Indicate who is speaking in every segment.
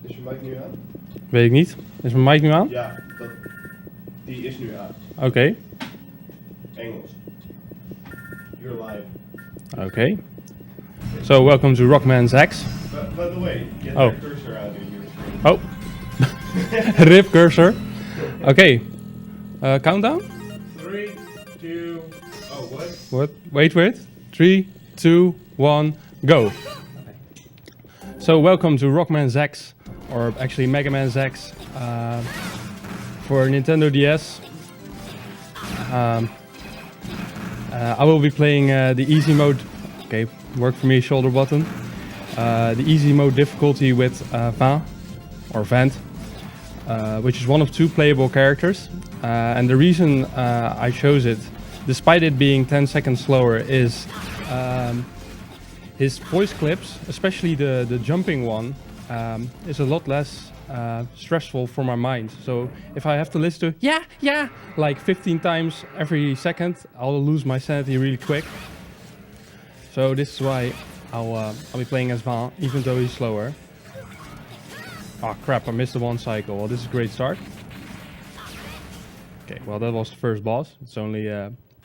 Speaker 1: Is je mic nu aan?
Speaker 2: Weet ik niet. Is mijn mic nu aan?
Speaker 1: Ja, die is nu aan.
Speaker 2: Oké.
Speaker 1: Engels. You're live.
Speaker 2: Okay. So welcome to Rockman ZX.
Speaker 1: By the way, get
Speaker 2: Oh.
Speaker 1: that cursor out of your screen.
Speaker 2: Oh. Rip cursor. Okay. Countdown?
Speaker 1: 3, 2, oh what?
Speaker 2: What? Wait. 3, 2, 1, go. So welcome to Rockman ZX, or actually Mega Man ZX, for Nintendo DS. I will be playing the easy mode. Okay, work for me, shoulder button. The easy mode difficulty with Vant, which is one of 2 playable characters. And the reason I chose it, despite it being 10 seconds slower, is his voice clips, especially the jumping one, is a lot less stressful for my mind. So if I have to listen to yeah like 15 times every second, I'll lose my sanity really quick. So this is why I'll be playing as Van, even though he's slower. Oh crap, I missed the 1 cycle. Well, this is a great start. Okay, well that was the first boss. It's only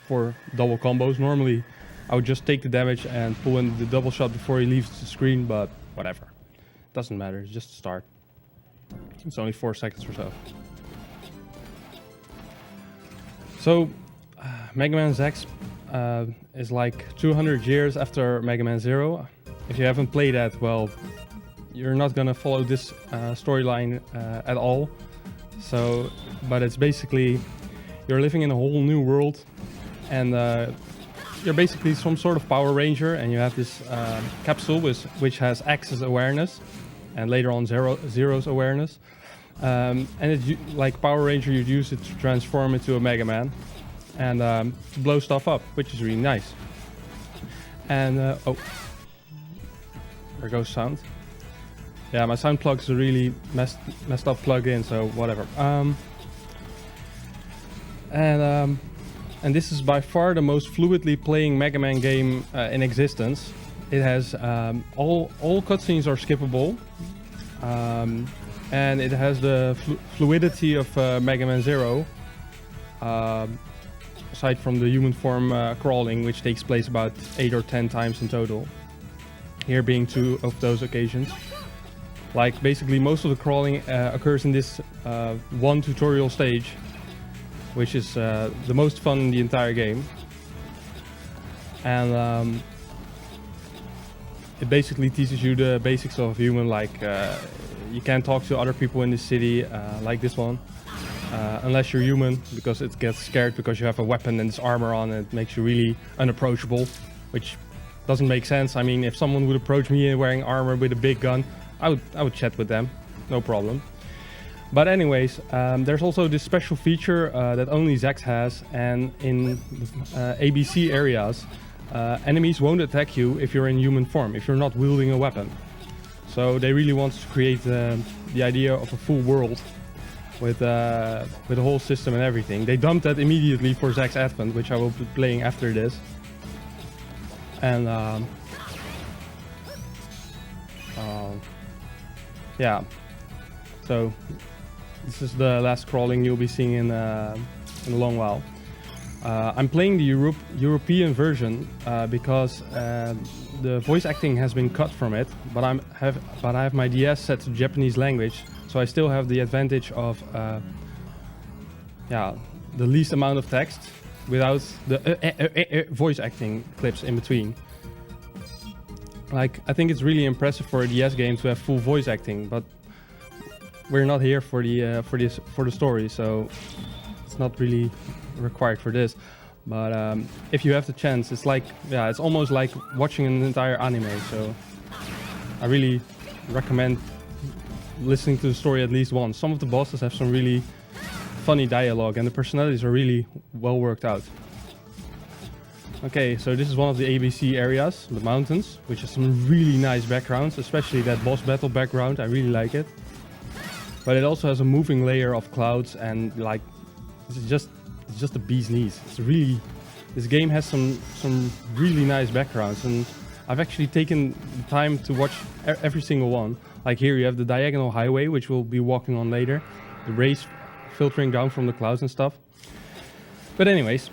Speaker 2: 4 double combos. Normally I would just take the damage and pull in the double shot before he leaves the screen, but whatever. Doesn't matter, it's just a start. It's only 4 seconds or so. So, Mega Man ZX is like 200 years after Mega Man 0. If you haven't played that, well, you're not gonna follow this storyline at all. So, but it's basically, you're living in a whole new world, and you're basically some sort of Power Ranger, and you have this capsule which has X's awareness, and later on Zero's awareness. And it's like Power Ranger, you'd use it to transform into a Mega Man and to blow stuff up, which is really nice. And oh, there goes sound. Yeah, my sound plug is a really messed up plug-in, so whatever. And this is by far the most fluidly playing Mega Man game in existence. It has all cutscenes are skippable, and it has the fluidity of Mega Man 0, aside from the human form crawling, which takes place about 8 or 10 times in total. Here being 2 of those occasions. Like basically most of the crawling occurs in this 1 tutorial stage, which is the most fun in the entire game. And it basically teaches you the basics of human, like you can't talk to other people in the city, like this one, unless you're human, because it gets scared because you have a weapon and this armor on, and it makes you really unapproachable, which doesn't make sense. I mean, if someone would approach me wearing armor with a big gun, I would chat with them, no problem. But anyways, there's also this special feature that only ZX has, and in ABC areas, enemies won't attack you if you're in human form, if you're not wielding a weapon. So they really want to create the idea of a full world with the whole system and everything. They dumped that immediately for ZX Advent, which I will be playing after this. And yeah, so this is the last crawling you'll be seeing in a long while. I'm playing the European version because the voice acting has been cut from it, but I have my DS set to Japanese language, so I still have the advantage of the least amount of text without the voice acting clips in between. Like, I think it's really impressive for a DS game to have full voice acting, but we're not here for the story, so it's not really required for this. But if you have the chance, it's like, yeah, it's almost like watching an entire anime. So I really recommend listening to the story at least once. Some of the bosses have some really funny dialogue, and the personalities are really well worked out. Okay, so this is one of the ABC areas, the mountains, which has some really nice backgrounds, especially that boss battle background. I really like it. But it also has a moving layer of clouds, and like, it's just a bee's knees. It's really, this game has some really nice backgrounds, and I've actually taken the time to watch every single one. Like here you have the diagonal highway, which we'll be walking on later. The rays filtering down from the clouds and stuff. But anyways,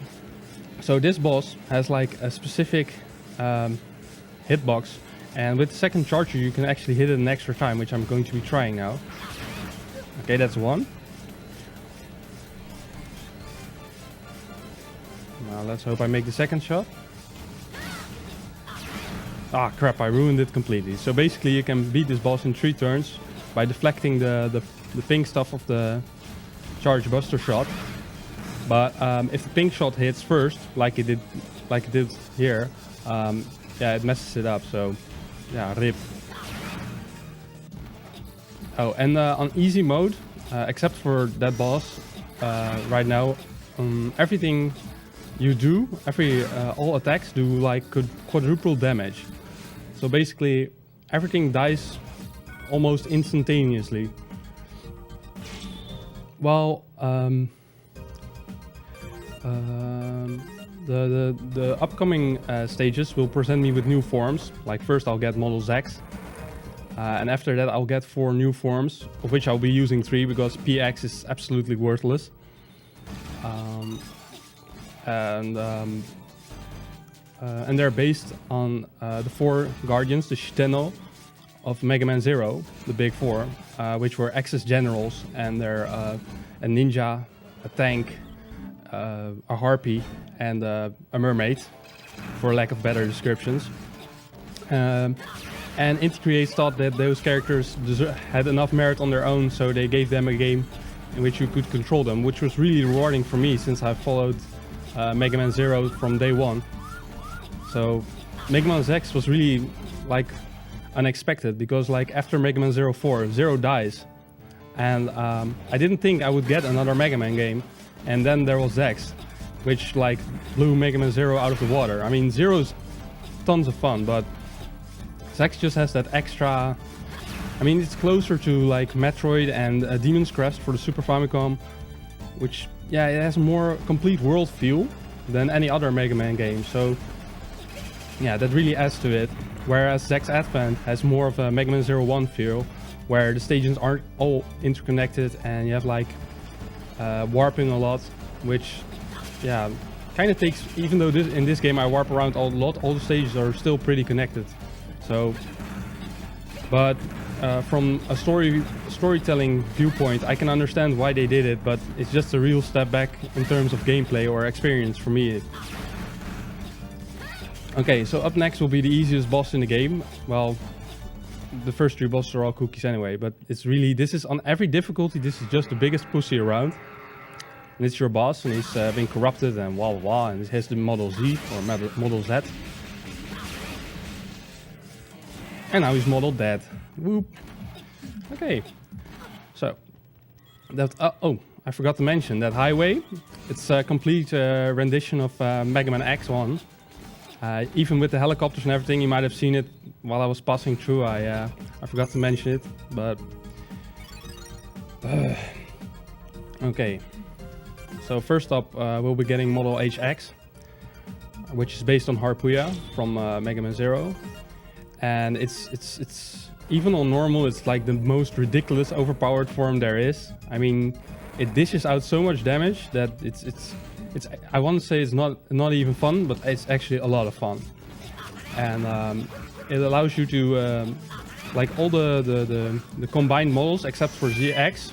Speaker 2: so this boss has like a specific hitbox, and with the second charger you can actually hit it an extra time, which I'm going to be trying now. Okay, that's one. Now let's hope I make the second shot. Ah crap, I ruined it completely. So basically you can beat this boss in 3 turns by deflecting the pink stuff of the charge buster shot. But if the pink shot hits first, like it did here, yeah, it messes it up. So yeah, rip. Oh, and on easy mode, except for that boss, right now, everything you do, all attacks do like quadruple damage. So basically, everything dies almost instantaneously. Well, the upcoming stages will present me with new forms. Like first I'll get Model ZX, and after that I'll get 4 new forms, of which I'll be using 3 because PX is absolutely worthless. And they're based on the 4 Guardians, the Shitenno of Mega Man Zero, the big 4, which were Axis generals, and they're a ninja, a tank, a harpy, and a mermaid, for lack of better descriptions. And Inti Creates thought that those characters had enough merit on their own, so they gave them a game in which you could control them, which was really rewarding for me since I followed Mega Man Zero from day one. So Mega Man ZX was really like unexpected, because like after Mega Man 04, Zero dies, and I didn't think I would get another Mega Man game, and then there was ZX, which like blew Mega Man Zero out of the water. I mean, Zero's tons of fun, but ZX just has that extra. I mean, it's closer to like Metroid and Demon's Crest for the Super Famicom, which, yeah, it has a more complete world feel than any other Mega Man game. So yeah, that really adds to it. Whereas ZX Advent has more of a Mega Man 01 feel, where the stages aren't all interconnected and you have like warping a lot, which, yeah, kind of takes, even though in this game I warp around a lot, all the stages are still pretty connected. So, but from a storytelling viewpoint, I can understand why they did it, but it's just a real step back in terms of gameplay or experience for me. Okay, so up next will be the easiest boss in the game. Well, the first 3 bosses are all cookies anyway, but it's really, this is on every difficulty, this is just the biggest pussy around. And it's your boss, and he's been corrupted and blah blah blah, and he has the Model Z, or Model Z. And now he's Model Dead. Whoop. Okay, so that, oh, I forgot to mention that highway. It's a complete rendition of Mega Man X1. Even with the helicopters and everything, you might have seen it while I was passing through. I forgot to mention it, but okay. So first up, we'll be getting Model HX, which is based on Harpuya from Mega Man Zero, and it's even on normal, it's like the most ridiculous overpowered form there is. I mean, it dishes out so much damage that it's I want to say it's not even fun, but it's actually a lot of fun. And it allows you to like all the combined models except for ZX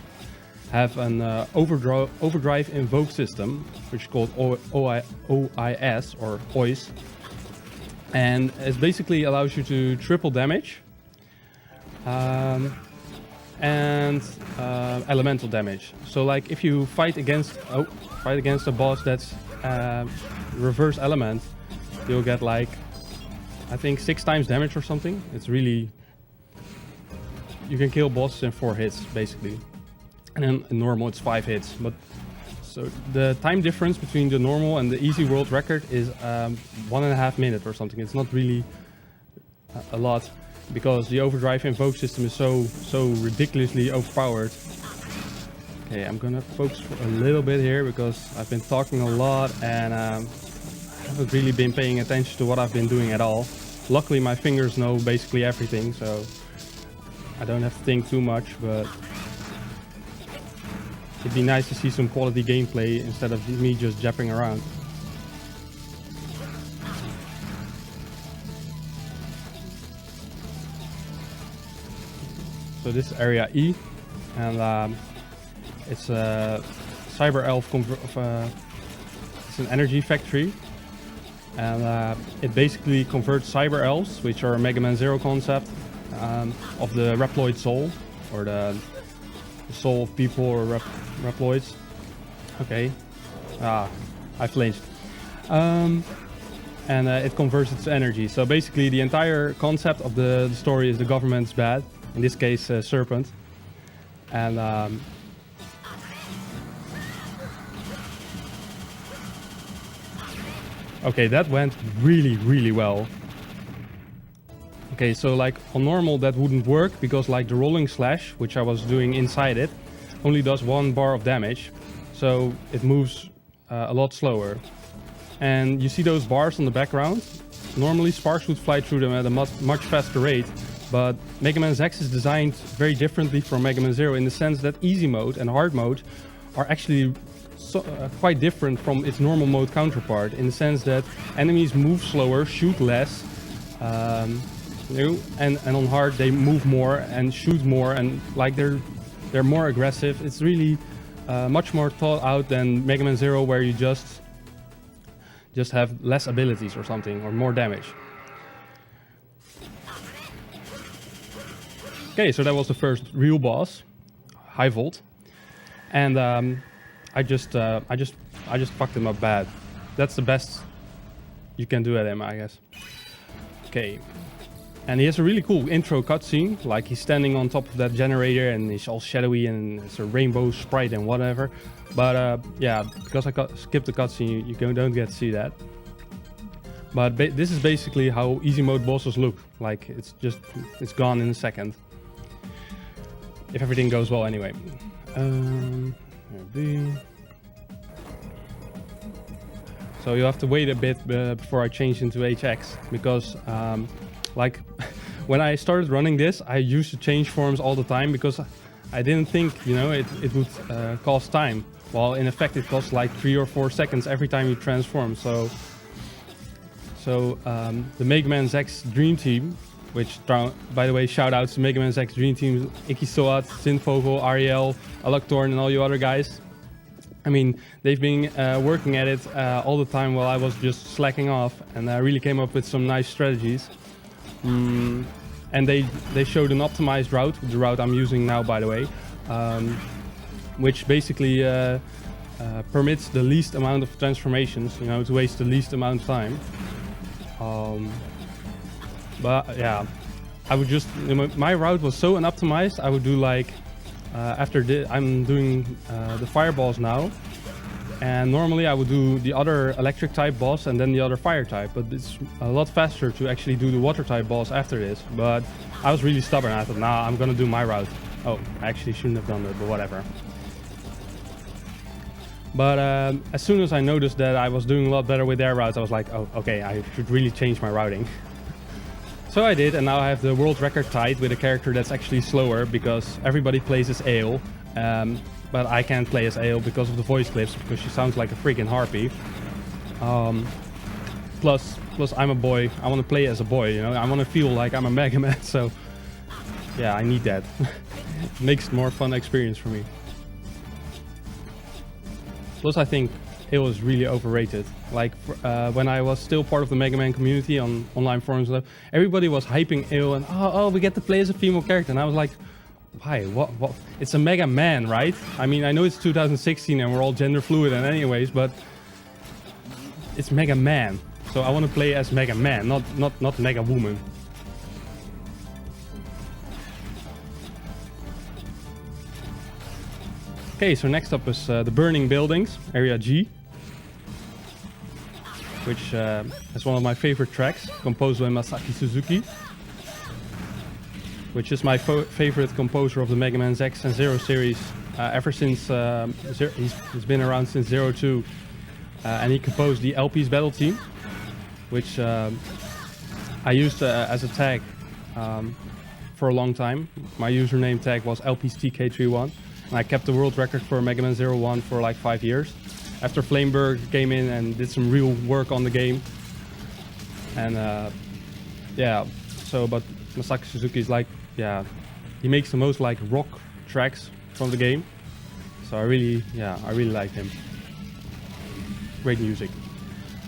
Speaker 2: have an overdrive invoke system, which is called OIS or OIS, and it basically allows you to triple damage and elemental damage. So like if you fight against a boss that's reverse element, you'll get like, I think 6 times damage or something. It's really, you can kill bosses in 4 hits basically, and then in normal it's 5 hits. But so the time difference between the normal and the easy world record is 1.5 minutes or something. It's not really a lot, because the overdrive invoke system is so ridiculously overpowered. Okay, I'm gonna focus for a little bit here because I've been talking a lot and I haven't really been paying attention to what I've been doing at all. Luckily my fingers know basically everything, so I don't have to think too much, but it'd be nice to see some quality gameplay instead of me just japping around. So this is area E, and it's a cyber elf. It's an energy factory, and it basically converts cyber elves, which are a Mega Man Zero concept, of the Reploid soul, or the soul of people, or Reploids. Okay, I flinched. And it converts its energy. So basically, the entire concept of the story is the government's bad. In this case, Serpent. And okay, that went really well. Okay, so like on normal that wouldn't work because like the rolling slash, which I was doing inside it, only does 1 bar of damage. So it moves a lot slower. And you see those bars on the background? Normally sparks would fly through them at a much faster rate. But Mega Man ZX is designed very differently from Mega Man Zero in the sense that easy mode and hard mode are actually quite different from its normal mode counterpart, in the sense that enemies move slower, shoot less, and on hard they move more and shoot more, and like they're more aggressive. It's really much more thought out than Mega Man Zero, where you just have less abilities or something, or more damage. Okay, so that was the first real boss, High Volt, and I just fucked him up bad. That's the best you can do at him, I guess. Okay, and he has a really cool intro cutscene, like he's standing on top of that generator and he's all shadowy and it's a rainbow sprite and whatever. But yeah, because I skipped the cutscene, you don't get to see that. But this is basically how easy mode bosses look. Like it's gone in a second. If everything goes well anyway. So you have to wait a bit before I change into HX, because like when I started running this, I used to change forms all the time because I didn't think, you know, it would cost time. While in effect it costs like 3 or 4 seconds every time you transform. So the Mega Man ZX Dream Team, which, by the way, shout outs to Mega Man ZX Dream Team, Iki Soat, Sinvogel, Ariel, Alaktorn, and all you other guys. I mean, they've been working at it all the time while I was just slacking off, and I really came up with some nice strategies. And they showed an optimized route, the route I'm using now, by the way, which basically permits the least amount of transformations, you know, to waste the least amount of time. But yeah, I would just, you know, my route was so unoptimized. I would do like I'm doing the fireballs now, and normally I would do the other electric type boss and then the other fire type, but it's a lot faster to actually do the water type boss after this. But I was really stubborn. I thought, nah, I'm gonna do my route. Oh, I actually shouldn't have done that, but whatever. But as soon as I noticed that I was doing a lot better with their routes, I was like, oh, okay, I should really change my routing. So I did, and now I have the world record tied with a character that's actually slower, because everybody plays as Ale, but I can't play as Ale because of the voice clips, because she sounds like a freaking harpy. Plus I'm a boy. I want to play as a boy, you know. I want to feel like I'm a Mega Man, so yeah, I need that. It makes it more fun experience for me. Plus, I think Ale is really overrated. Like when I was still part of the Mega Man community on online forums, everybody was hyping Ale, and oh, we get to play as a female character, and I was like, why? What? It's a Mega Man, right? I mean, I know it's 2016 and we're all gender fluid, and anyways, but it's Mega Man, so I want to play as Mega Man, not Mega Woman. Okay, so next up is the Burning Buildings, Area G, which is one of my favorite tracks, composed by Masaki Suzuki, which is my favorite composer of the Mega Man ZX and Zero series ever since he's been around since 02, and he composed the LP's Battle Team, which I used as a tag for a long time. My username tag was LPSTK31, and I kept the world record for Mega Man 01 for like 5 years. After Flameberg came in and did some real work on the game. And yeah, so but Masaki Suzuki is like, yeah, he makes the most like rock tracks from the game. So I really like him. Great music.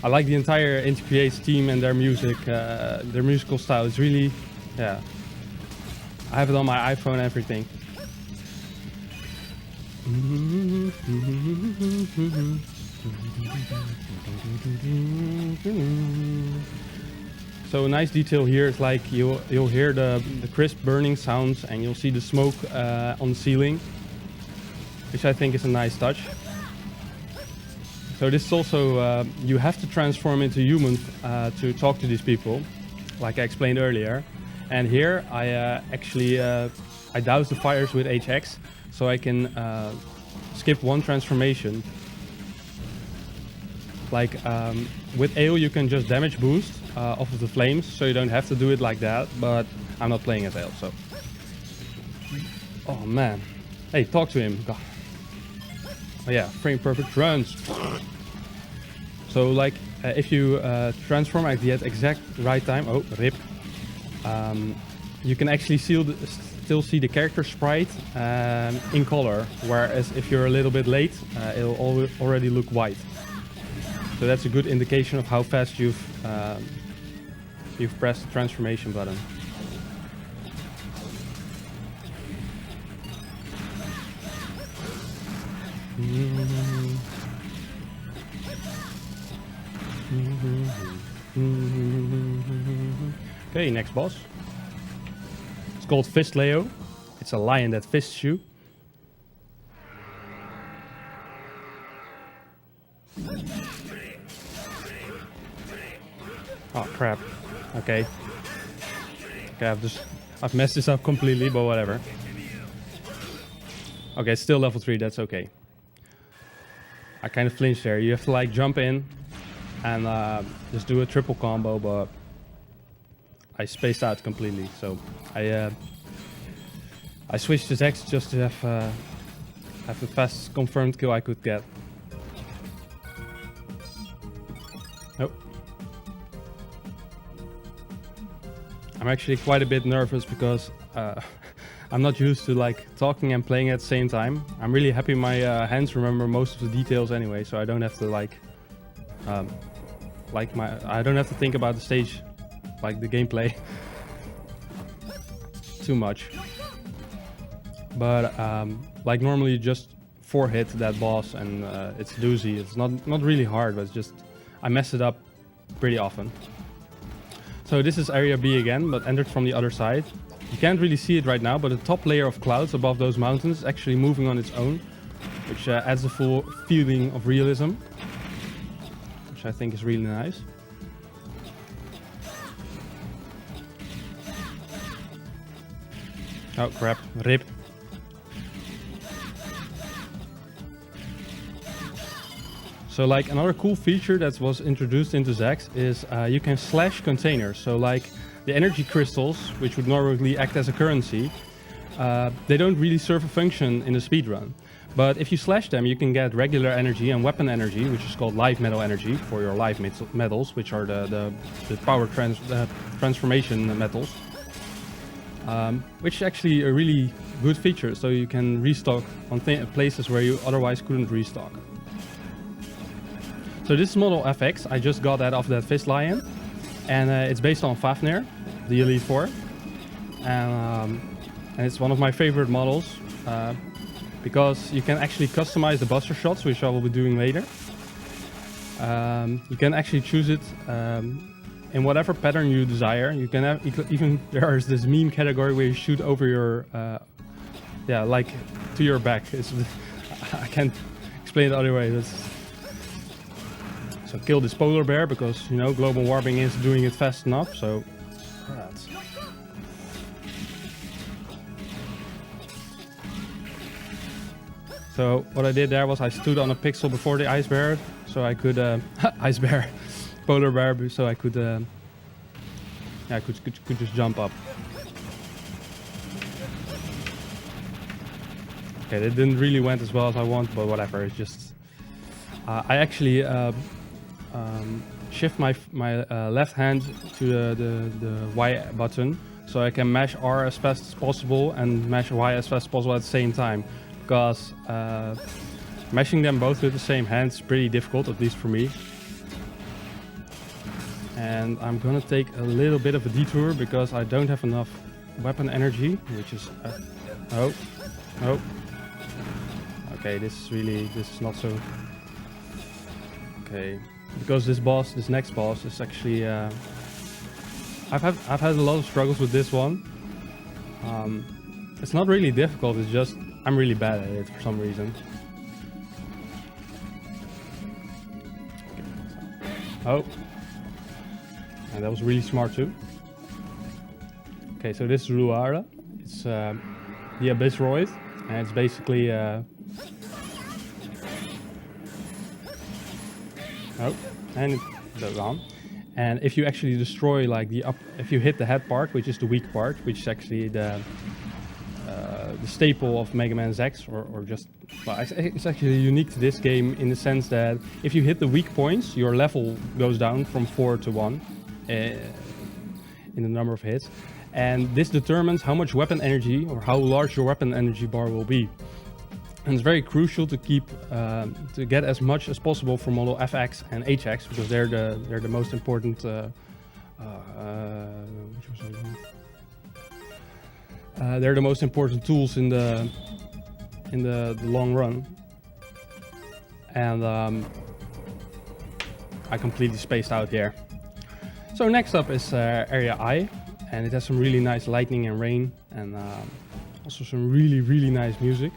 Speaker 2: I like the entire NTPA's team and their music, their musical style. It's really, yeah. I have it on my iPhone and everything. So a nice detail here is like you'll hear the crisp burning sounds, and you'll see the smoke on the ceiling, which I think is a nice touch. So this is also, you have to transform into human to talk to these people, like I explained earlier. And here I actually I douse the fires with HX, so I can skip one transformation. Like with Ale you can just damage boost off of the flames, so you don't have to do it like that, but I'm not playing as Ale, so. Oh man. Hey, talk to him. God. Oh yeah, frame perfect trans. So like if you transform at the exact right time, oh rip, you can actually still see the character sprite in color, whereas if you're a little bit late, it'll already look white. So that's a good indication of how fast you've pressed the transformation button. Okay, next boss. It's called Fist Leo. It's a lion that fists you. Oh crap. Okay. Okay, I've messed this up completely, but whatever. Okay, it's still level 3, that's okay. I kind of flinched there. You have to like jump in and just do a triple combo, but I spaced out completely. So I switched to ZX just to have the fastest confirmed kill I could get. Nope. I'm actually quite a bit nervous because I'm not used to like talking and playing at the same time. I'm really happy my hands remember most of the details anyway, so I don't have to I don't have to think about the stage, like the gameplay, too much. But like normally you just 4-hit that boss and it's doozy. It's not really hard, but it's just I mess it up pretty often. So this is area B again, but entered from the other side. You can't really see it right now, but the top layer of clouds above those mountains is actually moving on its own, which adds a full feeling of realism, which I think is really nice. Oh crap, rip. So like another cool feature that was introduced into ZX is you can slash containers. So like the energy crystals, which would normally act as a currency, they don't really serve a function in the speedrun. But if you slash them, you can get regular energy and weapon energy, which is called live metal energy for your live metals, which are the power transformation metals. Which is actually a really good feature, so you can restock on places where you otherwise couldn't restock. So this is model FX, I just got that off that Fist Lion, and it's based on Fafnir, the Elite 4, and it's one of my favorite models because you can actually customize the buster shots, which I will be doing later. You can actually choose it in whatever pattern you desire. You can have even there's this meme category where you shoot over your yeah, like to your back. I can't explain it other way. So kill this polar bear because, you know, global warming is doing it fast enough. So so what I did there was I stood on a pixel before the ice bear, so I could ice bear, polar bear, so I could yeah, I could just jump up. Okay, that didn't really went as well as I want, but whatever. It's just I actually shift my left hand to the Y button, so I can mash R as fast as possible and mash Y as fast as possible at the same time. Because mashing them both with the same hand is pretty difficult, at least for me. And I'm gonna take a little bit of a detour because I don't have enough weapon energy, which is oh. Okay, this is not so. Okay, because this next boss is actually. I've had a lot of struggles with this one. It's not really difficult. It's just I'm really bad at it for some reason. Oh, and that was really smart too. Okay, so this is Ruara. It's the Abyssroid, and it's basically. Oh, and it's gone. And if you actually destroy like if you hit the head part, which is the weak part, which is actually the staple of Mega Man ZX, or just, well, it's actually unique to this game in the sense that if you hit the weak points, your level goes down from 4 to 1 in the number of hits, and this determines how much weapon energy or how large your weapon energy bar will be. And it's very crucial to keep to get as much as possible from model FX and HX, because they're the most important. They're the most important tools in the long run. And I completely spaced out here. So next up is Area I, and it has some really nice lightning and rain, and also some really nice music.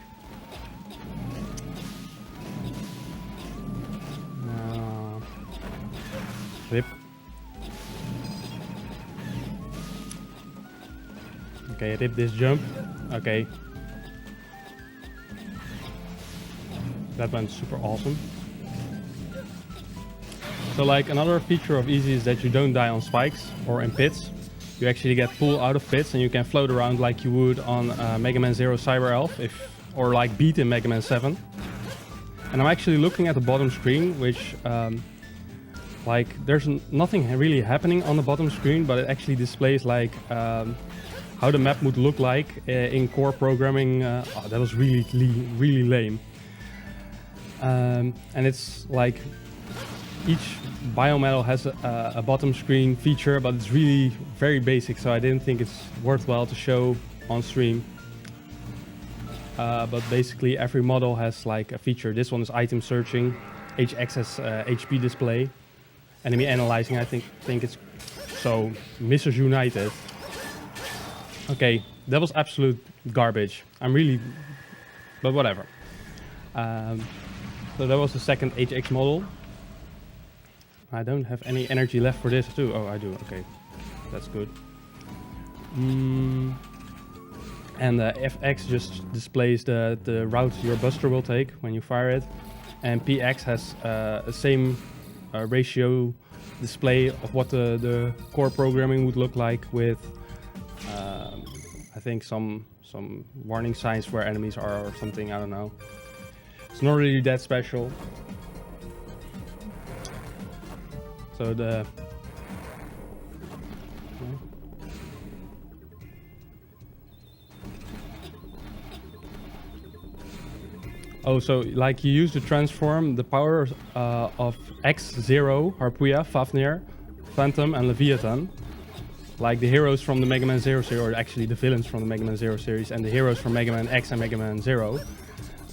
Speaker 2: Rip. Okay, rip this jump. Okay. That went super awesome. So like another feature of Easy is that you don't die on spikes or in pits. You actually get pulled out of pits and you can float around like you would on Mega Man 0 Cyber Elf, or like Beat in Mega Man 7. And I'm actually looking at the bottom screen, which like there's nothing really happening on the bottom screen, but it actually displays like how the map would look like in core programming. Oh, that was really lame. And it's like each biometal has a bottom screen feature, but it's really very basic, so I didn't think it's worthwhile to show on stream. But basically every model has like a feature. This one is item searching, HX has HP display, enemy analyzing, I think it's so Mrs. United. Okay, that was absolute garbage. But whatever. So that was the second HX model. I don't have any energy left for this too. Oh, I do. Okay, that's good. And FX just displays the route your buster will take when you fire it, and PX has the same ratio display of what the core programming would look like, with I think some warning signs where enemies are or something. I don't know. It's not really that special. So the so like you use to transform the power of X0, Harpuya, Fafnir, Phantom and Leviathan, like the heroes from the Mega Man 0 series, or actually the villains from the Mega Man 0 series, and the heroes from Mega Man X and Mega Man 0,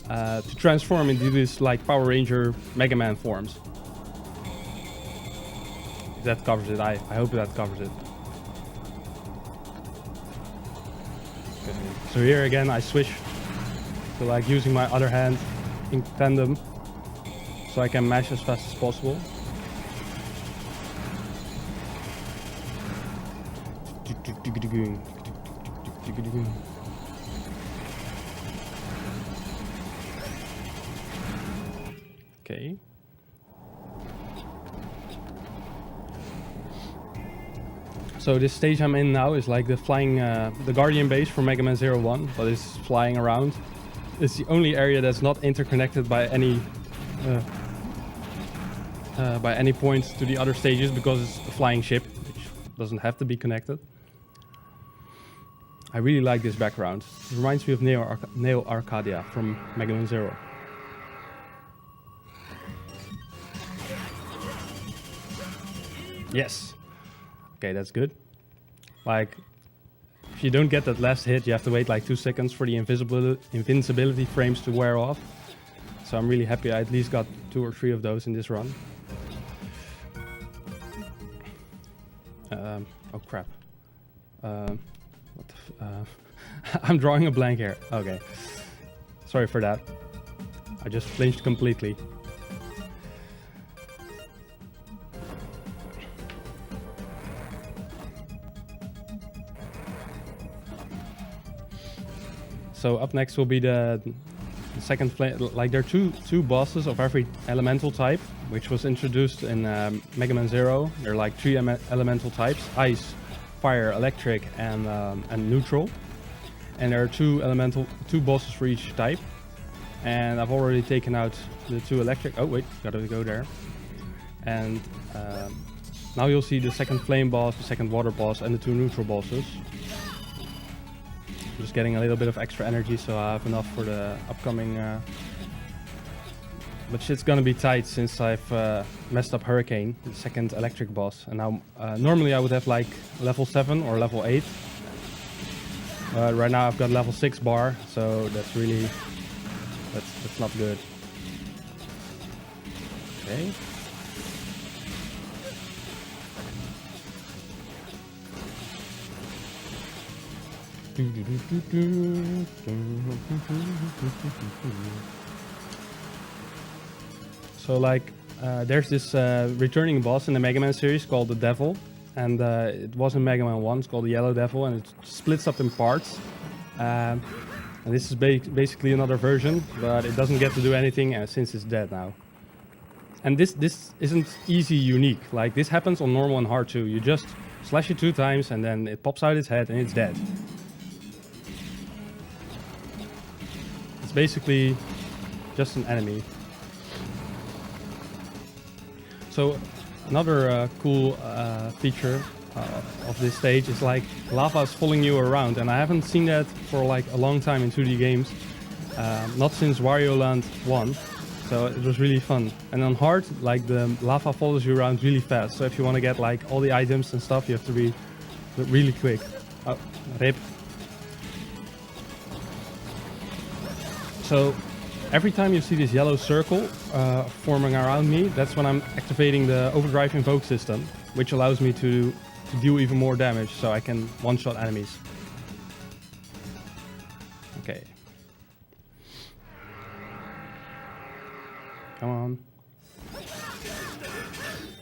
Speaker 2: to transform into this like Power Ranger Mega Man forms. That covers it. I hope that covers it. Okay. So here again I switch to like using my other hand in tandem, so I can mash as fast as possible. Okay. So this stage I'm in now is like the flying, the Guardian base from Mega Man 01, but it's flying around. it's the only area that's not interconnected by any point to the other stages because it's a flying ship, which doesn't have to be connected. I really like this background. It reminds me of Neo Arcadia from Mega Man Zero. Yes. Okay, that's good. Like, if you don't get that last hit, you have to wait like 2 seconds for the invincibility frames to wear off. So I'm really happy I at least got 2 or 3 of those in this run. Oh crap. I'm drawing a blank here. Okay. Sorry for that. I just flinched completely. So up next will be the second flame. Like there are two bosses of every elemental type, which was introduced in Mega Man Zero. There are like 3 elemental types: ice, fire, electric, and neutral. And there are 2 bosses for each type. And I've already taken out the 2 electric. Oh wait, gotta go there. And now you'll see the second flame boss, the second water boss, and the 2 neutral bosses. Just getting a little bit of extra energy, so I have enough for the upcoming. But shit's gonna be tight since I've messed up Hurricane, the second electric boss. And now, normally I would have like level 7 or level 8. Right now I've got level 6 bar, so that's really that's not good. Okay. So like there's this returning boss in the Mega Man series called the Devil, and it was in Mega Man 1. It's called the Yellow Devil, and it splits up in parts. And this is basically another version, but it doesn't get to do anything since it's dead now. And this isn't easy unique. Like this happens on normal and hard too. You just slash it 2 times and then it pops out its head and it's dead. It's basically just an enemy. So another cool feature of this stage is like lava is following you around, and I haven't seen that for like a long time in 2D games, not since Wario Land 1, so it was really fun. And on hard, like the lava follows you around really fast, so if you want to get like all the items and stuff, you have to be really quick. Oh, rip. So every time you see this yellow circle forming around me, that's when I'm activating the overdrive invoke system, which allows me to deal even more damage, so I can one-shot enemies. Okay. Come on.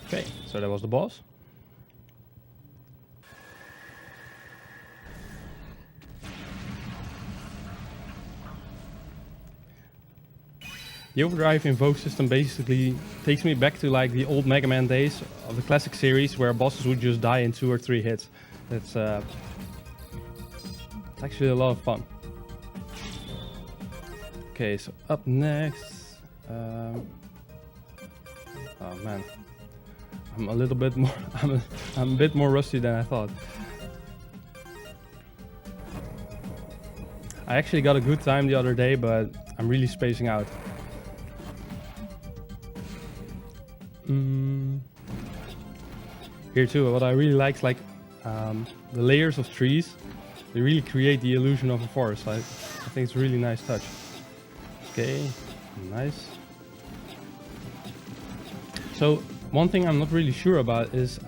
Speaker 2: Okay, so that was the boss. The overdrive invoke system basically takes me back to like the old Mega Man days of the classic series, where bosses would just die in 2 or 3 hits. It's actually a lot of fun. Okay, so up next, oh man, I'm a little bit more, I'm a bit more rusty than I thought. I actually got a good time the other day, but I'm really spacing out. Here too, what I really like is like the layers of trees. They really create the illusion of a forest. I think it's a really nice touch. Okay, nice. So one thing I'm not really sure about is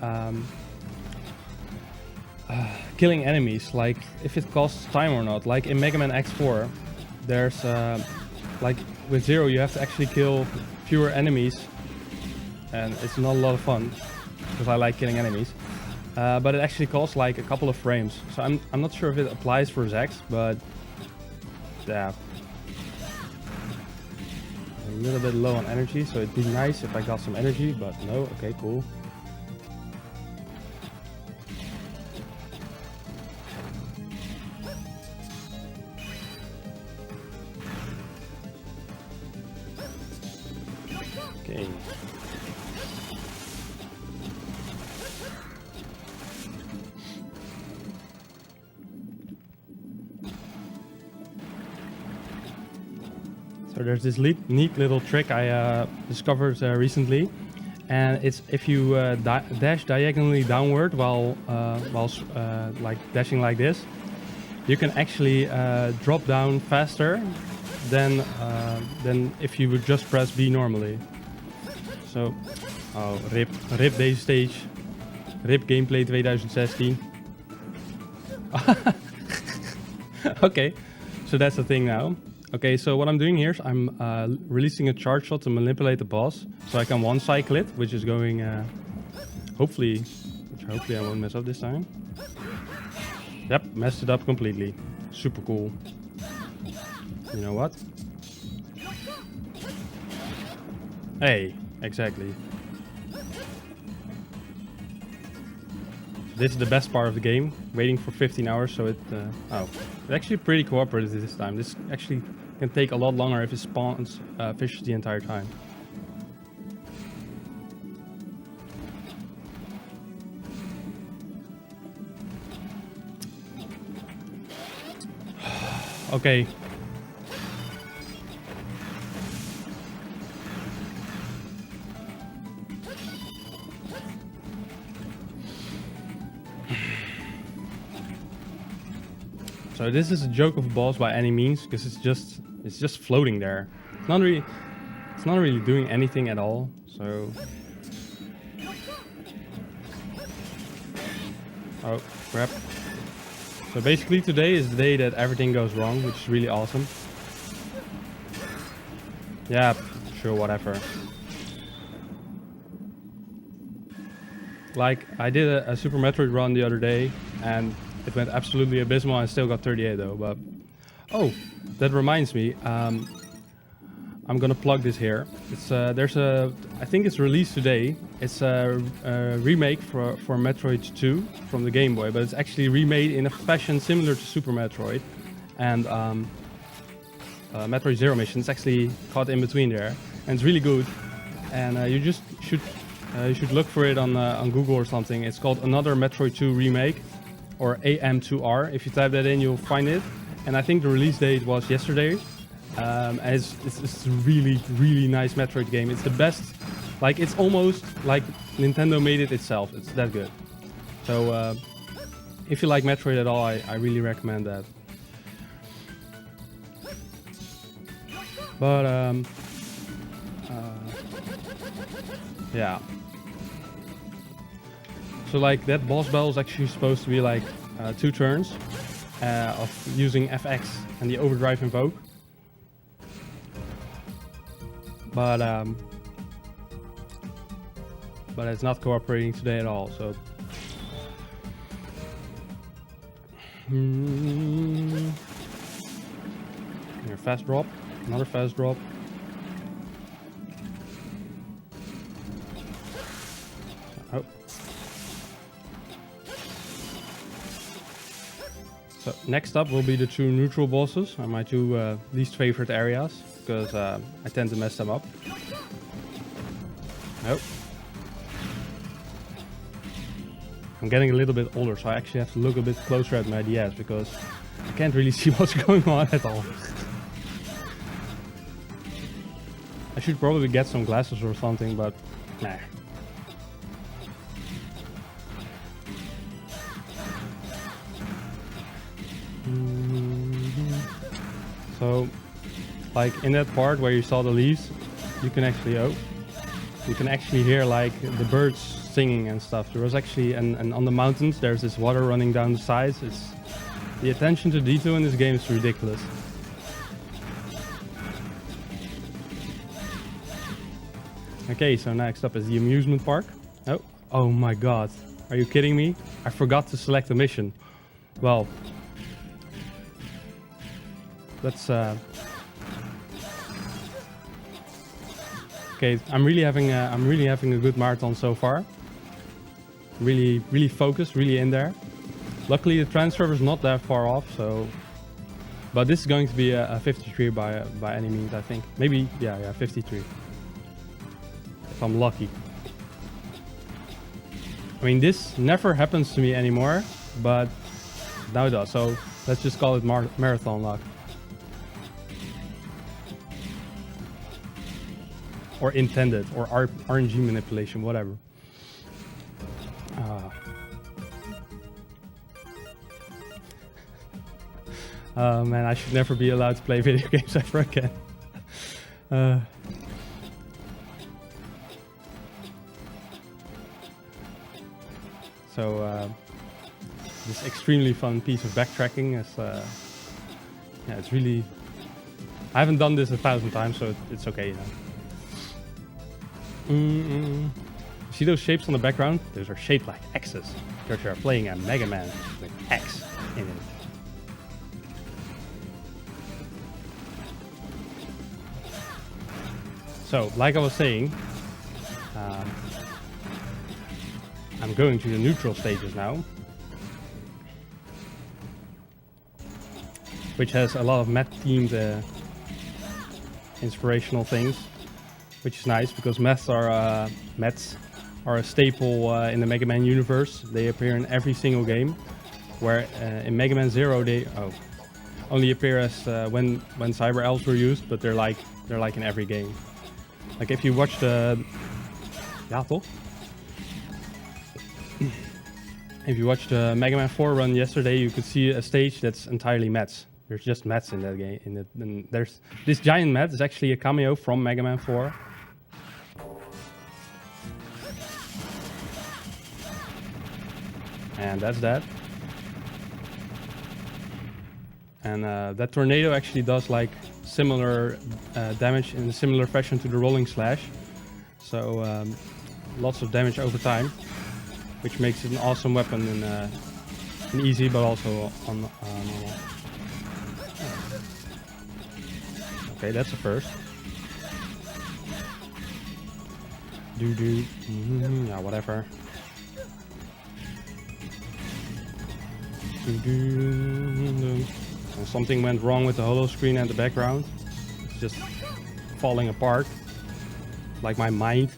Speaker 2: killing enemies, like if it costs time or not. Like in Mega Man X4, there's like with Zero you have to actually kill fewer enemies, and it's not a lot of fun because I like killing enemies. But it actually costs like a couple of frames, so I'm not sure if it applies for ZX, but yeah, a little bit low on energy, so it'd be nice if I got some energy, but no. Okay, cool. So there's this neat little trick I discovered recently, and it's if you dash diagonally downward while like dashing like this, you can actually drop down faster than if you would just press B normally. So, oh, rip deze stage, rip gameplay 2016. Okay, so that's the thing now. Okay, so what I'm doing here is I'm releasing a charge shot to manipulate the boss, so I can one-cycle it, which is going, hopefully I won't mess up this time. Yep, messed it up completely. Super cool. You know what? Hey, exactly. This is the best part of the game, waiting for 15 hours, so it's actually pretty cooperative this time. This actually can take a lot longer if it spawns fishes the entire time. Okay. So this is a joke of a boss by any means, because it's just floating there. It's not really doing anything at all. So, oh crap. So basically today is the day that everything goes wrong, which is really awesome. Yeah, sure, whatever. Like, I did a Super Metroid run the other day, and it went absolutely abysmal. I still got 38 though, but... Oh, that reminds me. I'm gonna plug this here. It's I think it's released today. It's a remake for Metroid 2 from the Game Boy, but it's actually remade in a fashion similar to Super Metroid. And Metroid Zero Mission. It's actually caught in between there, and it's really good. And you just should look for it on Google or something. It's called Another Metroid 2 Remake, or AM2R. If you type that in, you'll find it. And I think the release date was yesterday. And it's a really nice Metroid game. It's the best. Like, it's almost like Nintendo made it itself. It's that good. So if you like Metroid at all, I really recommend that. But yeah. So like that boss battle is actually supposed to be like 2 turns of using FX and the overdrive invoke. But it's not cooperating today at all. So here, fast drop, another fast drop. Oh. So next up will be the 2 neutral bosses, are my 2 least favorite areas, because I tend to mess them up. Nope. I'm getting a little bit older, so I actually have to look a bit closer at my DS, because I can't really see what's going on at all. I should probably get some glasses or something, but nah. So, like in that part where you saw the leaves, you can actually hear like the birds singing and stuff. There was actually, and on the mountains there's this water running down the sides. The attention to detail in this game is ridiculous. Okay, so next up is the amusement park. Oh my god, are you kidding me? I forgot to select a mission. Well, let's okay, I'm really having a good marathon so far. Really focused, really in there. Luckily the transfer is not that far off, so. But this is going to be a 53 by any means, I think. Maybe, yeah, 53. If I'm lucky. I mean, this never happens to me anymore, but now it does. So let's just call it marathon luck. or intended, or RNG manipulation, whatever. Oh man, I should never be allowed to play video games ever again. So this extremely fun piece of backtracking is, yeah, it's really. I haven't done this 1,000 times, so it's okay, you know. See those shapes on the background? Those are shaped like X's because you're playing a Mega Man with X in it. So, like I was saying, I'm going to the neutral stages now, which has a lot of Met-themed inspirational things, which is nice because Mets are a staple in the Mega Man universe. They appear in every single game, where in Mega Man 0 they only appear as when Cyber Elves were used, but they're like in every game. Like if you watch the if you watched the Mega Man 4 run yesterday, you could see a stage that's entirely Mets. There's just Mets in that game. And there's this giant Met is actually a cameo from Mega Man 4. And that's that. And that tornado actually does like similar damage in a similar fashion to the rolling slash. So lots of damage over time, which makes it an awesome weapon in easy, but also on normal. Okay, that's a first. Yeah, whatever. And something went wrong with the holo screen and the background. It's just falling apart, like my mind.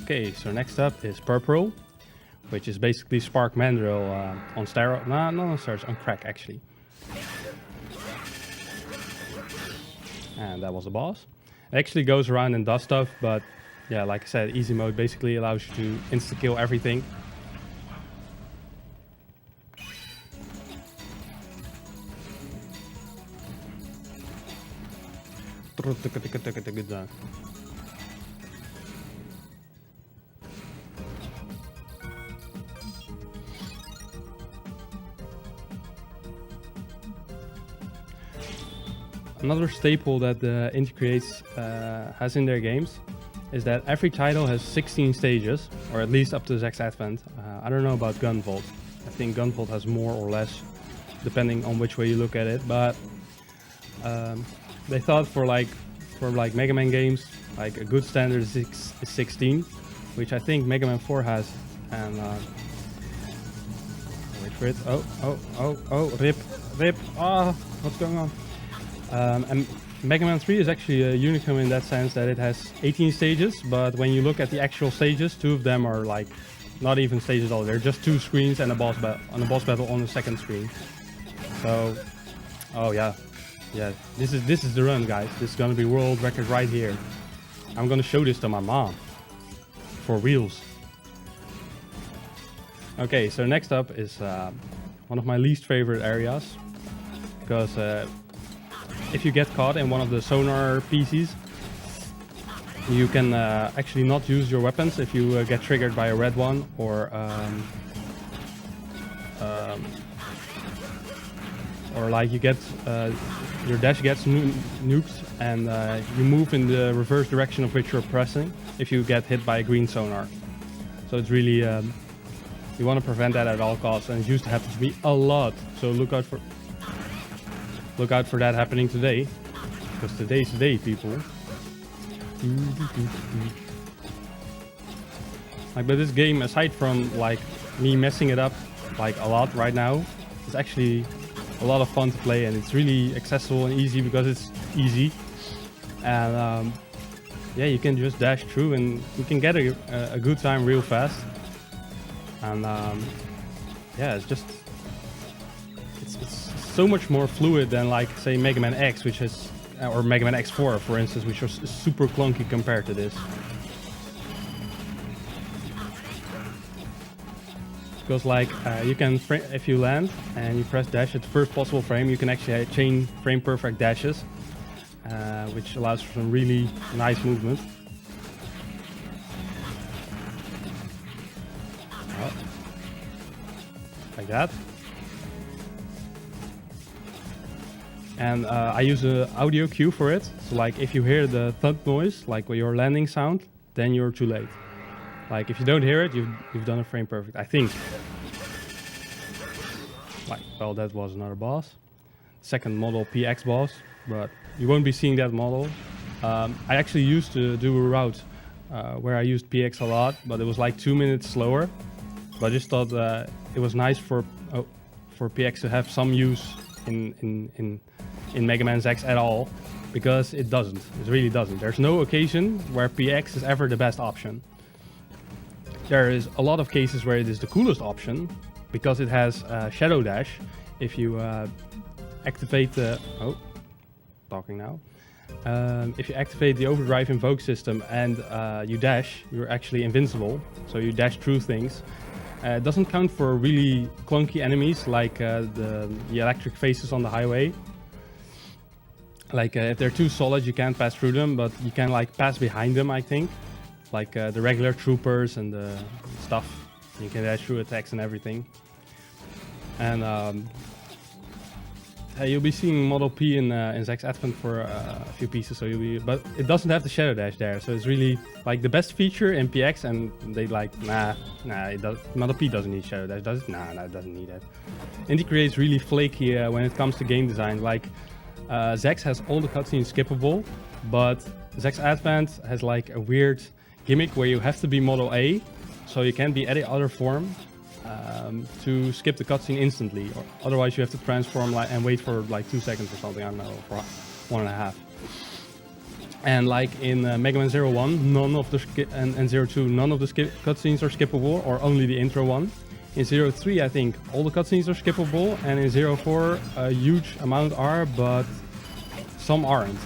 Speaker 2: Okay, so next up is Purple, which is basically Spark Mandrill on steroids. No, not on steroids, on crack actually. And that was the boss. It actually goes around and does stuff, but yeah, like I said, easy mode basically allows you to insta-kill everything. Another staple that Indie Creates has in their games is that every title has 16 stages, or at least up to ZX Advent. I don't know about Gunvolt. I think Gunvolt has more or less, depending on which way you look at it. But they thought for Mega Man games, like a good standard is 16, which I think Mega Man 4 has. And wait for it. Oh, rip. Ah, what's going on? And Mega Man 3 is actually a unicum in that sense that it has 18 stages, but when you look at the actual stages, 2 of them are like not even stages at all. They're just 2 screens and a boss battle on the second screen. So, oh yeah, this is the run, guys. This is gonna be world record right here. I'm gonna show this to my mom for reals. Okay, so next up is one of my least favorite areas, because if you get caught in one of the sonar PCs, you can actually not use your weapons if you get triggered by a red one, or like you get your dash gets nuked and you move in the reverse direction of which you're pressing if you get hit by a green sonar. So it's really you want to prevent that at all costs, and it used to happen to me a lot. So look out for that happening today, because today's the day, people. Like, but this game, aside from like me messing it up like a lot right now, it's actually a lot of fun to play, and it's really accessible and easy because it's easy. And yeah, you can just dash through and you can get a good time real fast. And yeah, it's so much more fluid than, like, say, Mega Man X, which has or Mega Man X4, for instance, which was super clunky compared to this. Because like you can, if you land and you press dash at the first possible frame, you can actually chain frame perfect dashes, which allows for some really nice movement. Oh. Like that. And I use an audio cue for it. So like if you hear the thump noise, like your landing sound, then you're too late. Like if you don't hear it, you've done a frame perfect, I think. Like, well, that was another boss. Second model PX boss, but you won't be seeing that model. I actually used to do a route where I used PX a lot, but it was like 2 minutes slower. But I just thought it was nice for PX to have some use in Mega Man ZX at all, because it doesn't. It really doesn't. There's no occasion where PX is ever the best option. There is a lot of cases where it is the coolest option, because it has Shadow Dash. If you activate the... Oh, talking now. If you activate the overdrive invoke system and you dash, you're actually invincible. So you dash through things. It doesn't count for really clunky enemies like the electric faces on the highway. Like if they're too solid, you can't pass through them, but you can like pass behind them, I think. Like the regular troopers and the stuff. You can dash through attacks and everything. And you'll be seeing Model P in ZX Advent for a few pieces, so but it doesn't have the Shadow Dash there, so it's really like the best feature in PX, and they like, Model P doesn't need Shadow Dash, does it? Nah, it doesn't need it. Indie creates really flaky when it comes to game design. Like ZX has all the cutscenes skippable, but ZX Advent has like a weird gimmick where you have to be Model A, so you can't be any other form to skip the cutscene instantly, or otherwise you have to transform and wait for like 2 seconds or something, I don't know, for 1.5. And like in Mega Man 01, none of the and 02, none of the cutscenes are skippable, or only the intro one. In 03, I think all the cutscenes are skippable, and in 04, a huge amount are, but some aren't.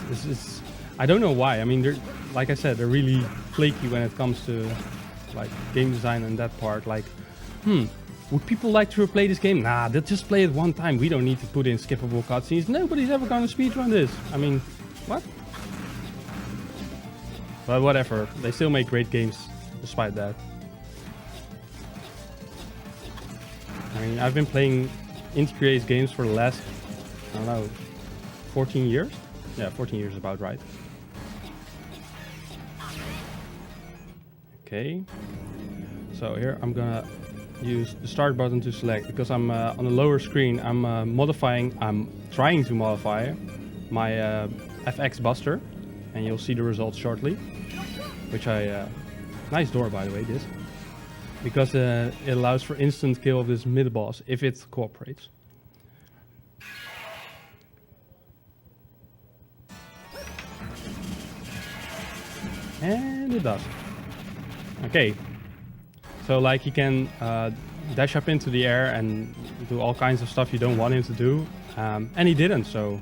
Speaker 2: I don't know why. I mean, like I said, they're really flaky when it comes to like game design and that part. Like, would people like to replay this game? Nah, they'll just play it one time. We don't need to put in skippable cutscenes. Nobody's ever gonna speedrun this. I mean, what? But whatever. They still make great games despite that. I mean, I've been playing Indie Creates games for the last, I don't know, 14 years? Yeah, 14 years about right. Okay. So here I'm gonna use the start button to select, because I'm on the lower screen. I'm trying to modify my FX Buster, and you'll see the results shortly. Which nice door by the way, this, because it allows for instant kill of this mid boss if it cooperates. And it does. Okay. So like you can dash up into the air and do all kinds of stuff you don't want him to do, and he didn't. So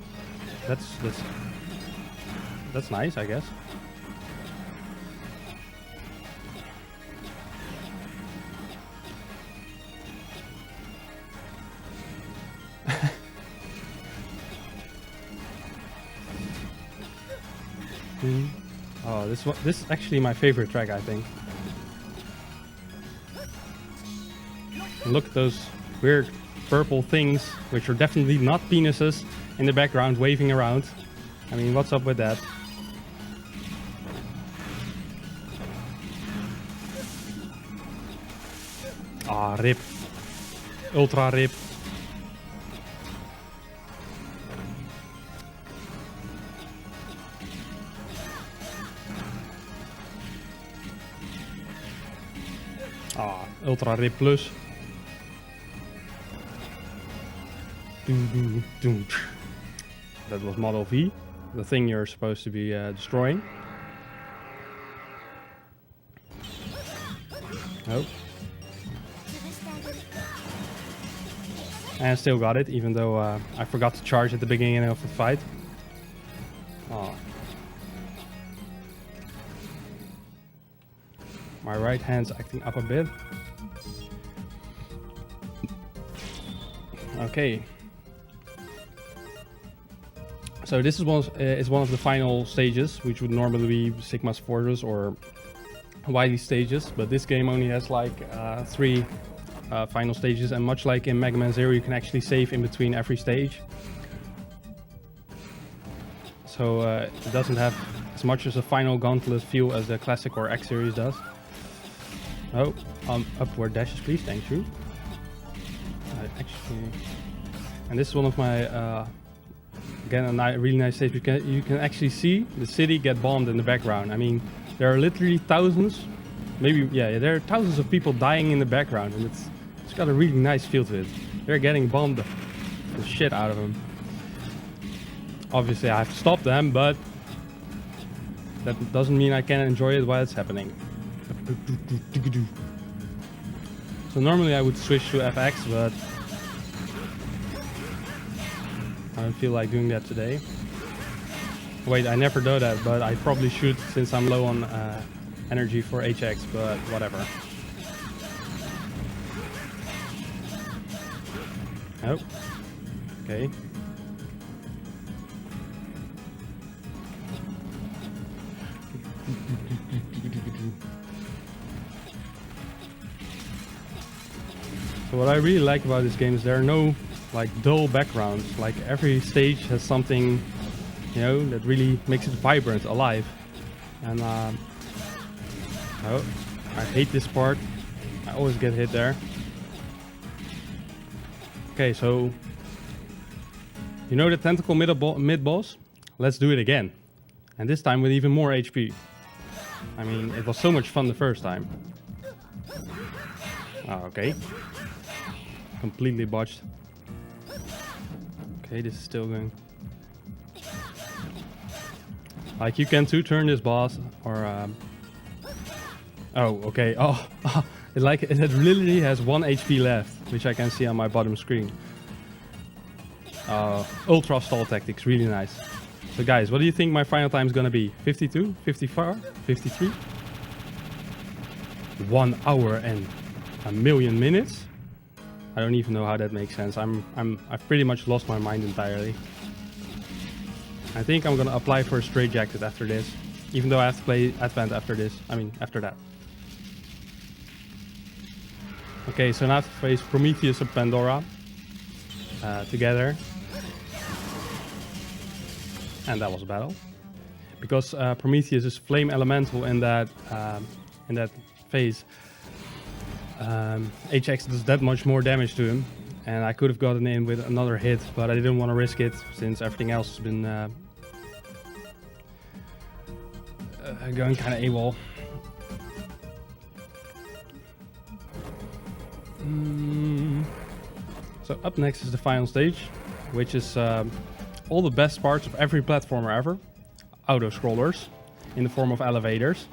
Speaker 2: that's nice, I guess. Oh, this is actually my favorite track, I think. Look at those weird purple things, which are definitely not penises, in the background waving around. I mean, what's up with that? Ah, rip. Ultra rip. Ah, Ultra Rip Plus. That was Model V, the thing you're supposed to be destroying. Oh. And I still got it, even though I forgot to charge at the beginning of the fight. Oh. My right hand's acting up a bit. Okay. So this is one of the final stages, which would normally be Sigma's Fortress or Wily stages, but this game only has like 3 final stages, and much like in Mega Man Zero, you can actually save in between every stage. So it doesn't have as much as a final gauntlet feel as the classic or X series does. Oh, upward dashes please, thank you. And this is one of my, again, a really nice stage. You can actually see the city get bombed in the background. I mean, there are literally thousands, maybe, yeah, there are thousands of people dying in the background, and it's got a really nice feel to it. They're getting bombed the shit out of them. Obviously, I have to stop them, but that doesn't mean I can't enjoy it while it's happening. So normally I would switch to FX, but I don't feel like doing that today. Wait, I never do that, but I probably should since I'm low on energy for HX, but whatever. Oh, okay. So what I really like about this game is there are no like dull backgrounds. Like every stage has something, you know, that really makes it vibrant, alive. And oh, I hate this part. I always get hit there. Okay, so you know the tentacle mid-boss? Let's do it again. And this time with even more HP. I mean, it was so much fun the first time. Oh, okay. Completely botched. Okay, this is still going. Like you can two-turn this boss, or oh, okay. Oh, it literally has 1 HP left, which I can see on my bottom screen. Ultra stall tactics, really nice. So guys, what do you think my final time is gonna be? 52, 54, 53? 1 hour and a million minutes? I don't even know how that makes sense. I've pretty much lost my mind entirely. I think I'm gonna apply for a straight jacket after this, even though I have to play Advent after this. I mean, after that. Okay, so now I have to face Prometheus and Pandora together. And that was a battle. Because Prometheus is flame elemental in that phase. HX does that much more damage to him, and I could have gotten in with another hit, but I didn't want to risk it since everything else has been going kind of AWOL. So up next is the final stage, which is all the best parts of every platformer ever. Auto-scrollers in the form of elevators.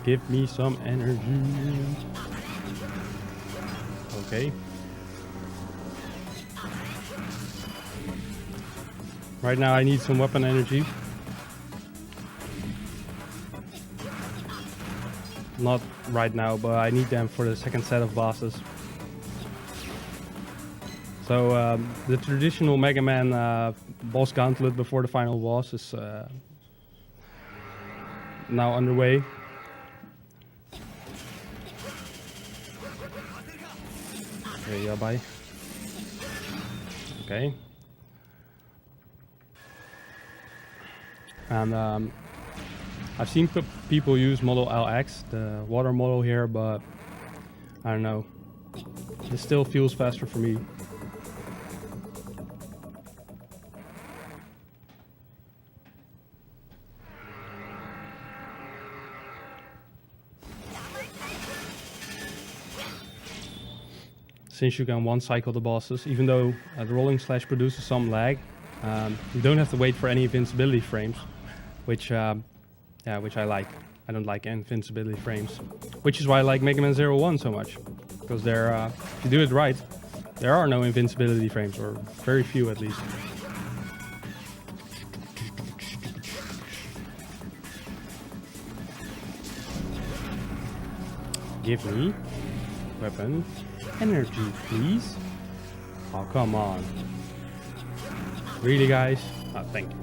Speaker 2: Give me some energy. Okay. Right now I need some weapon energy. Not right now, but I need them for the second set of bosses. So the traditional Mega Man boss gauntlet before the final boss is now underway. Okay, yeah, bye. Okay. And I've seen people use model LX, the water model here, but I don't know. It still feels faster for me. since you can one-cycle the bosses, even though the rolling slash produces some lag, you don't have to wait for any invincibility frames, which which I like. I don't like invincibility frames, which is why I like Mega Man 01 so much, because if you do it right, there are no invincibility frames, or very few at least. Give me weapon energy, please. Oh, come on. Really, guys? Oh, thank you.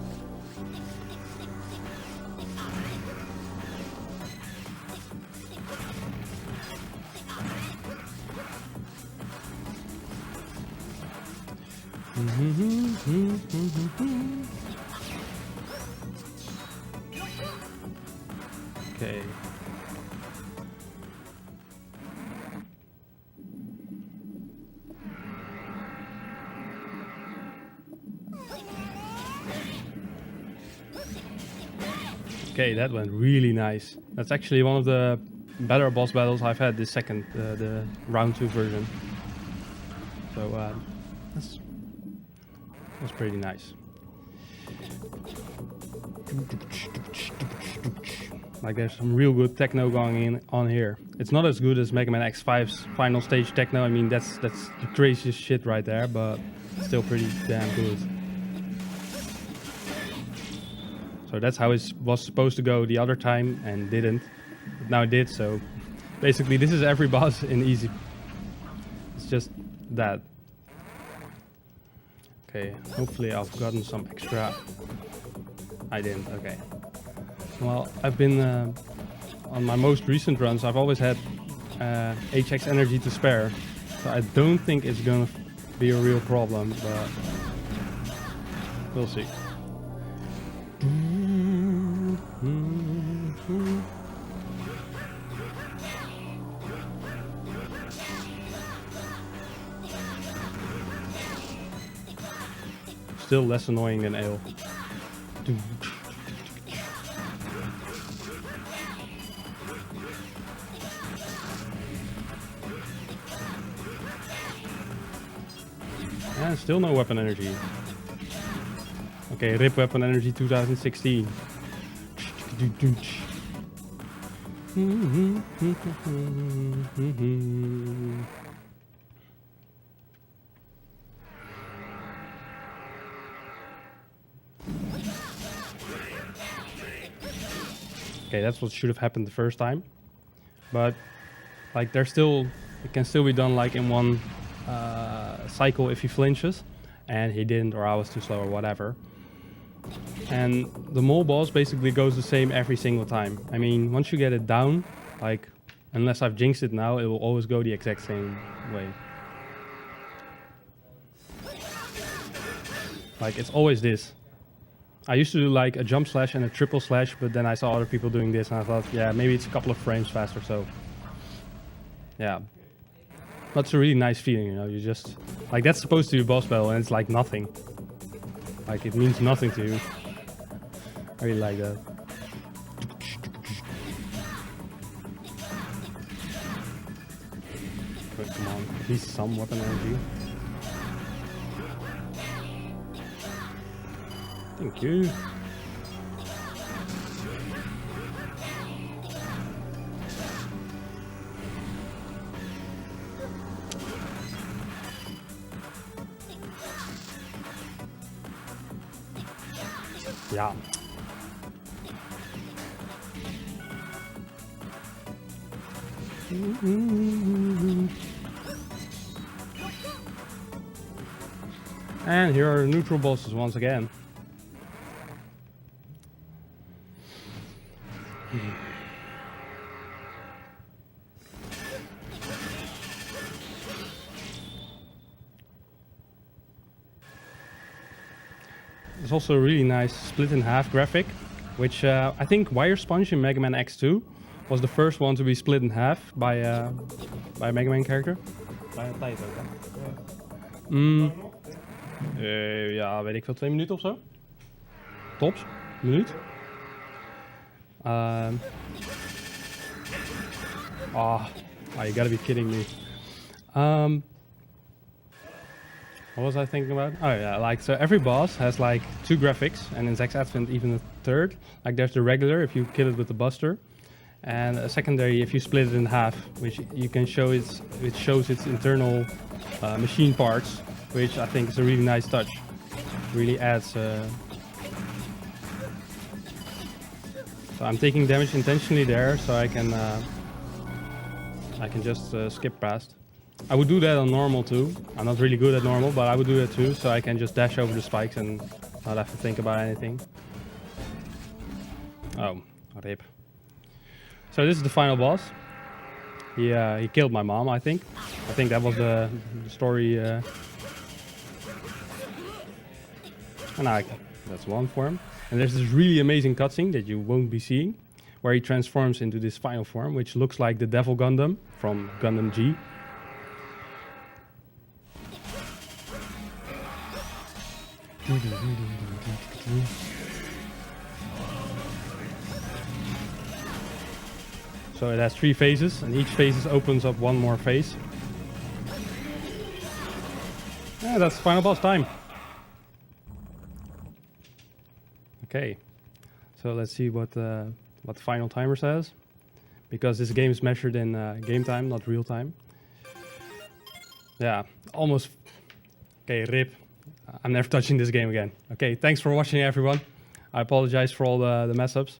Speaker 2: Okay. Okay, that went really nice. That's actually one of the better boss battles I've had this second, the round 2 version. So that's pretty nice. Like there's some real good techno going on here. It's not as good as Mega Man X5's final stage techno. I mean that's the craziest shit right there, but still pretty damn good. So that's how it was supposed to go the other time and didn't. But now it did, so basically this is every boss in easy. It's just that. Okay, hopefully I've gotten some extra. I didn't, okay. Well, I've been, on my most recent runs, I've always had HX energy to spare. So I don't think it's gonna be a real problem, but we'll see. Still less annoying than Ale. And still no weapon energy. Okay, rip weapon energy 2016. Okay, that's what should have happened the first time. But like it can still be done like in one cycle if he flinches, and he didn't, or I was too slow or whatever. And the mole boss basically goes the same every single time. I mean, once you get it down, like, unless I've jinxed it now, it will always go the exact same way. Like, it's always this. I used to do like a jump slash and a triple slash, but then I saw other people doing this and I thought, yeah, maybe it's a couple of frames faster, so. Yeah. That's a really nice feeling, you know, you just, like that's supposed to be a boss battle and it's like nothing. Like it means nothing to you. I really like that. But come on, at least some weapon energy. Thank you. Yeah. And here are the neutral bosses once again. There's also a really nice split in half graphic, which I think Wire Sponge in Mega Man X2 was the first one to be split in half by a Mega Man character. Ja, weet ik veel, 2 minuten of zo. Tops, minuut. You gotta be kidding me. What was I thinking about? Oh yeah, like so every boss has like 2 graphics, and in Zack's Advent even a third. Like there's the regular if you kill it with the Buster, and a secondary if you split it in half, which you can show it shows its internal machine parts, which I think is a really nice touch. Really adds. So I'm taking damage intentionally there, so I can just skip past. I would do that on normal too. I'm not really good at normal, but I would do that too, so I can just dash over the spikes and not have to think about anything. Oh, rip. So this is the final boss. He killed my mom, I think. I think that was the story. And that's one form. And there's this really amazing cutscene that you won't be seeing, where he transforms into this final form, which looks like the Devil Gundam from Gundam G. So it has 3 phases, and each phase opens up one more phase. Yeah, that's final boss time. Okay, so let's see what the final timer says, because this game is measured in game time, not real time. Yeah, almost. Okay, rip. I'm never touching this game again. Okay, thanks for watching, everyone. I apologize for all the mess ups.